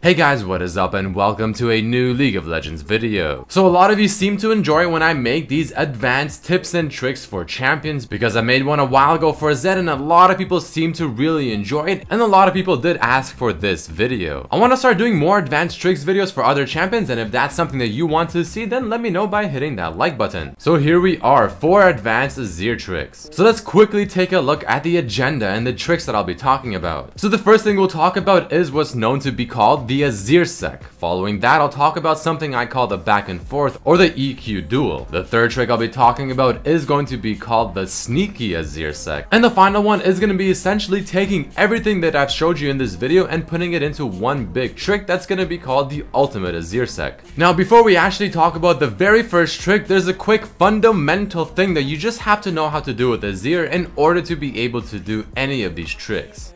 Hey guys, what is up and welcome to a new League of Legends video. So a lot of you seem to enjoy when I make these advanced tips and tricks for champions because I made one a while ago for Zed and a lot of people seem to really enjoy it and a lot of people did ask for this video. I want to start doing more advanced tricks videos for other champions, and if that's something that you want to see, then let me know by hitting that like button. So here we are, 4 advanced AZIR tricks. So let's quickly take a look at the agenda and the tricks that I'll be talking about. So the first thing we'll talk about is what's known to be called the AZIR sec. Following that, I'll talk about something I call the back and forth or the EQ duel. The third trick I'll be talking about is going to be called the sneaky AZIR sec. And the final one is going to be essentially taking everything that I've showed you in this video and putting it into one big trick that's going to be called the ultimate AZIR sec. Now before we actually talk about the very first trick, there's a quick fundamental thing that you just have to know how to do with AZIR in order to be able to do any of these tricks.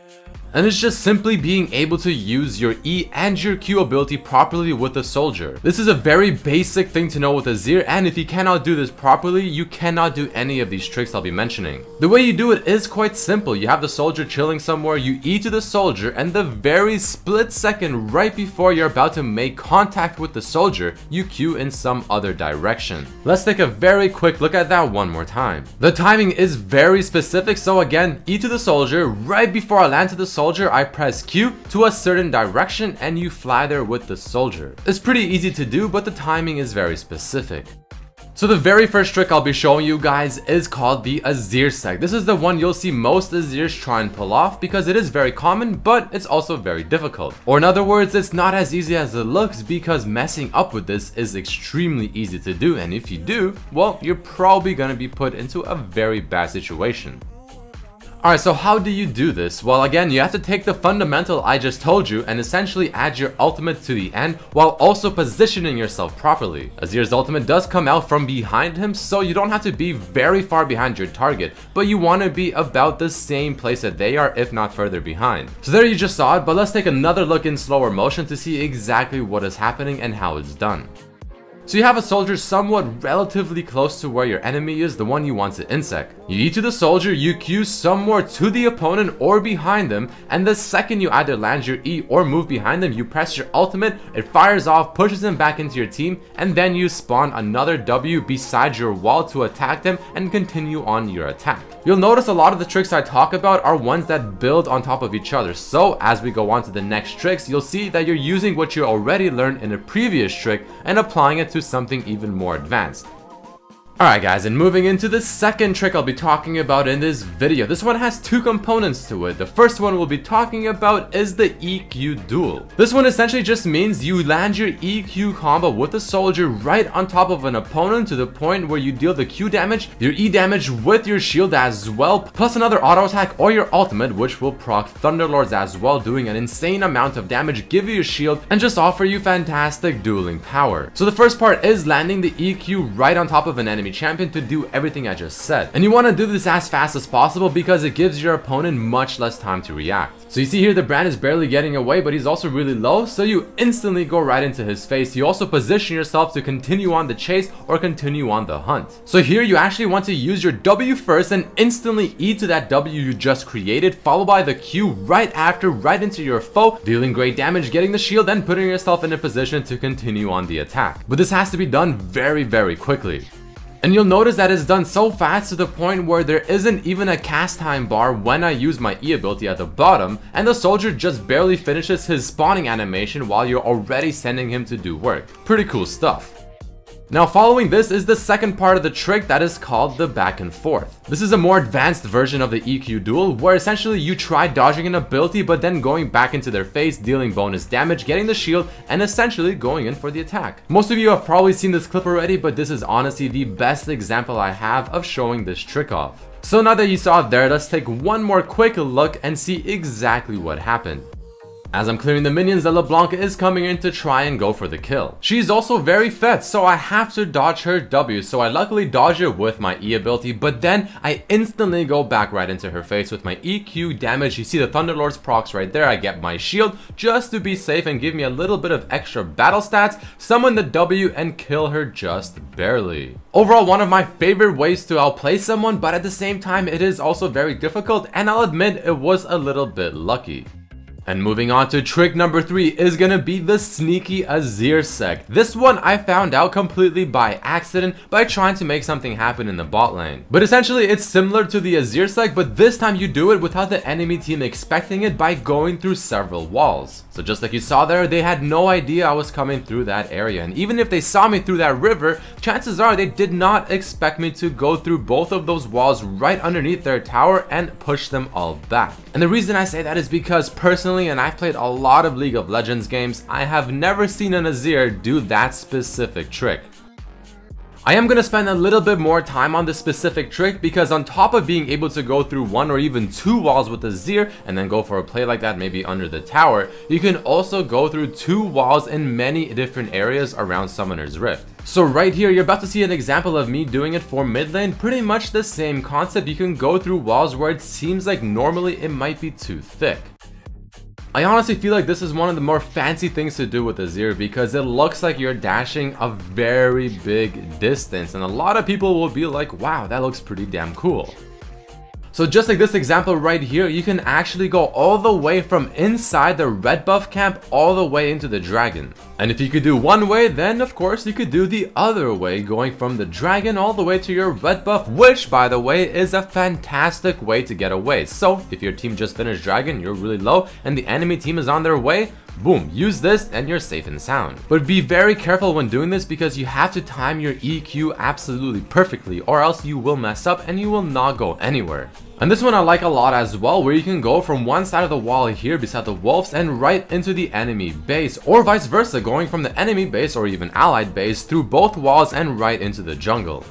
And it's just simply being able to use your E and your Q ability properly with a soldier. This is a very basic thing to know with AZIR, and if you cannot do this properly, you cannot do any of these tricks I'll be mentioning. The way you do it is quite simple. You have the soldier chilling somewhere, you E to the soldier, and the very split second right before you're about to make contact with the soldier, you Q in some other direction. Let's take a very quick look at that one more time. The timing is very specific, so again, E to the soldier, right before I land to the soldier, I press Q to a certain direction and you fly there with the soldier. It's pretty easy to do, but the timing is very specific. So the very first trick I'll be showing you guys is called the AZIR sec. This is the one you'll see most AZIRs try and pull off because it is very common, but it's also very difficult. Or in other words, it's not as easy as it looks because messing up with this is extremely easy to do, and if you do, well, you're probably gonna be put into a very bad situation. Alright, so how do you do this? Well, again, you have to take the fundamental I just told you and essentially add your ultimate to the end while also positioning yourself properly. AZIR's ultimate does come out from behind him, so you don't have to be very far behind your target, but you want to be about the same place that they are, if not further behind. So there you just saw it, but let's take another look in slower motion to see exactly what is happening and how it's done. So you have a soldier somewhat relatively close to where your enemy is, the one you want to insect. You E to the soldier, you Q somewhere to the opponent or behind them, and the second you either land your E or move behind them, you press your ultimate, it fires off, pushes him back into your team, and then you spawn another W beside your wall to attack them and continue on your attack. You'll notice a lot of the tricks I talk about are ones that build on top of each other, so as we go on to the next tricks, you'll see that you're using what you already learned in a previous trick and applying it to something even more advanced. Alright guys, and moving into the second trick I'll be talking about in this video. This one has 2 components to it. The first one we'll be talking about is the EQ duel. This one essentially just means you land your EQ combo with a soldier right on top of an opponent to the point where you deal the Q damage, your E damage with your shield as well, plus another auto attack or your ultimate, which will proc Thunderlords as well, doing an insane amount of damage, give you your shield, and just offer you fantastic dueling power. So the first part is landing the EQ right on top of an enemy champion to do everything I just said. And you want to do this as fast as possible because it gives your opponent much less time to react. So you see here the Brand is barely getting away, but he's also really low, so you instantly go right into his face. You also position yourself to continue on the chase or continue on the hunt. So here you actually want to use your W first and instantly E to that W you just created, followed by the Q right after, right into your foe, dealing great damage, getting the shield, and putting yourself in a position to continue on the attack. But this has to be done very quickly. And you'll notice that it's done so fast to the point where there isn't even a cast time bar when I use my E ability at the bottom, and the soldier just barely finishes his spawning animation while you're already sending him to do work. Pretty cool stuff. Now following this is the second part of the trick that is called the back and forth. This is a more advanced version of the EQ duel where essentially you try dodging an ability but then going back into their face, dealing bonus damage, getting the shield, and essentially going in for the attack. Most of you have probably seen this clip already, but this is honestly the best example I have of showing this trick off. So now that you saw it there, let's take one more quick look and see exactly what happened. As I'm clearing the minions, the LeBlanc is coming in to try and go for the kill. She's also very fed, so I have to dodge her W, so I luckily dodge it with my E ability, but then I instantly go back right into her face with my EQ damage. You see the Thunderlord's procs right there. I get my shield just to be safe and give me a little bit of extra battle stats, summon the W, and kill her just barely. Overall, one of my favorite ways to outplay someone, but at the same time, it is also very difficult, and I'll admit it was a little bit lucky. And moving on to trick number 3 is gonna be the sneaky AZIR sec. This one I found out completely by accident by trying to make something happen in the bot lane. But essentially it's similar to the AZIR sec, but this time you do it without the enemy team expecting it by going through several walls. So just like you saw there, they had no idea I was coming through that area, and even if they saw me through that river, chances are they did not expect me to go through both of those walls right underneath their tower and push them all back. And the reason I say that is because personally, and I've played a lot of League of Legends games, I have never seen an AZIR do that specific trick. I am going to spend a little bit more time on this specific trick because on top of being able to go through 1 or even 2 walls with AZIR and then go for a play like that maybe under the tower, you can also go through 2 walls in many different areas around Summoner's Rift. So right here, you're about to see an example of me doing it for mid lane, pretty much the same concept. You can go through walls where it seems like normally it might be too thick. I honestly feel like this is one of the more fancy things to do with AZIR because it looks like you're dashing a very big distance, and a lot of people will be like, wow, that looks pretty damn cool. So just like this example right here, you can actually go all the way from inside the red buff camp all the way into the dragon. And if you could do one way, then of course you could do the other way, going from the dragon all the way to your red buff, which by the way is a fantastic way to get away. So if your team just finished dragon, you're really low, and the enemy team is on their way, boom, use this and you're safe and sound. But be very careful when doing this because you have to time your EQ absolutely perfectly, or else you will mess up and you will not go anywhere. And this one I like a lot as well, where you can go from one side of the wall here beside the wolves and right into the enemy base, or vice versa, going from the enemy base or even allied base through both walls and right into the jungle.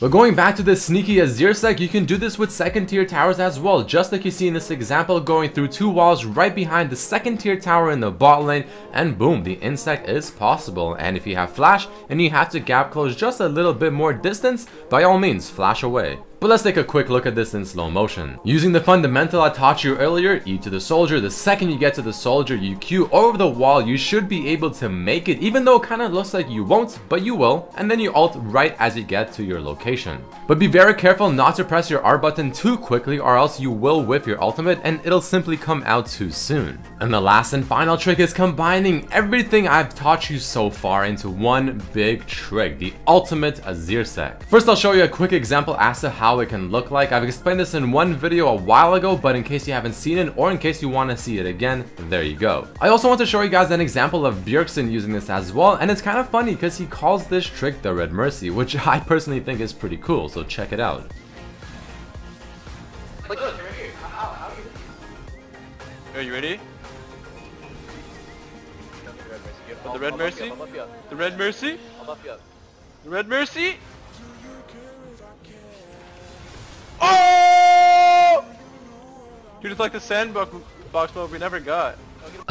But going back to the sneaky AZIR sec, you can do this with second tier towers as well, just like you see in this example, going through 2 walls right behind the second tier tower in the bot lane, and boom, the insect is possible. And if you have flash and you have to gap close just a little bit more distance, by all means flash away. But let's take a quick look at this in slow motion. Using the fundamental I taught you earlier, E to the soldier, the second you get to the soldier, you Q over the wall, you should be able to make it, even though it kind of looks like you won't, but you will, and then you ult right as you get to your location. But be very careful not to press your R button too quickly, or else you will whiff your ultimate and it'll simply come out too soon. And the last and final trick is combining everything I've taught you so far into one big trick, the ultimate AZIR sec. First I'll show you a quick example as to how it can look like. I've explained this in one video a while ago, but in case you haven't seen it or in case you want to see it again, there you go. I also want to show you guys an example of Bjergsen using this as well, and it's kind of funny because he calls this trick the Red Mercy, which I personally think is pretty cool, so check it out. Like, look, right here. Are you ready? The Red Mercy? The Red Mercy? The Red Mercy? Oh! Dude, it's like the sandbox mode we never got.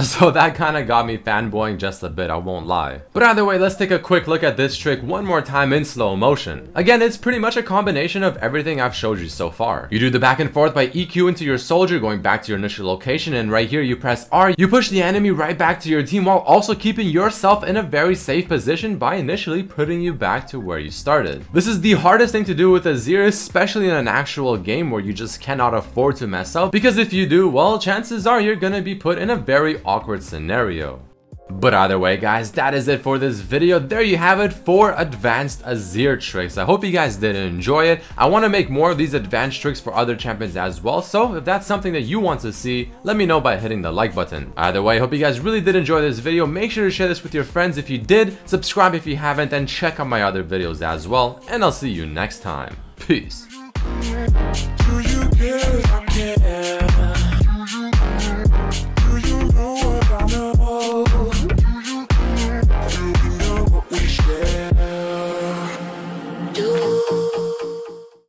So that kind of got me fanboying just a bit, I won't lie. But either way, let's take a quick look at this trick one more time in slow motion. Again, it's pretty much a combination of everything I've showed you so far. You do the back and forth by EQ into your soldier, going back to your initial location, and right here you press R, you push the enemy right back to your team while also keeping yourself in a very safe position by initially putting you back to where you started. This is the hardest thing to do with AZIR, especially in an actual game where you just cannot afford to mess up, because if you do, well, chances are you're gonna be put in a very awkward scenario. But either way guys, that is it for this video. There you have it, 4 advanced AZIR tricks. I hope you guys did enjoy it. I want to make more of these advanced tricks for other champions as well, so if that's something that you want to see, let me know by hitting the like button. Either way, I hope you guys really did enjoy this video. Make sure to share this with your friends if you did, subscribe if you haven't, and check out my other videos as well, and I'll see you next time. Peace.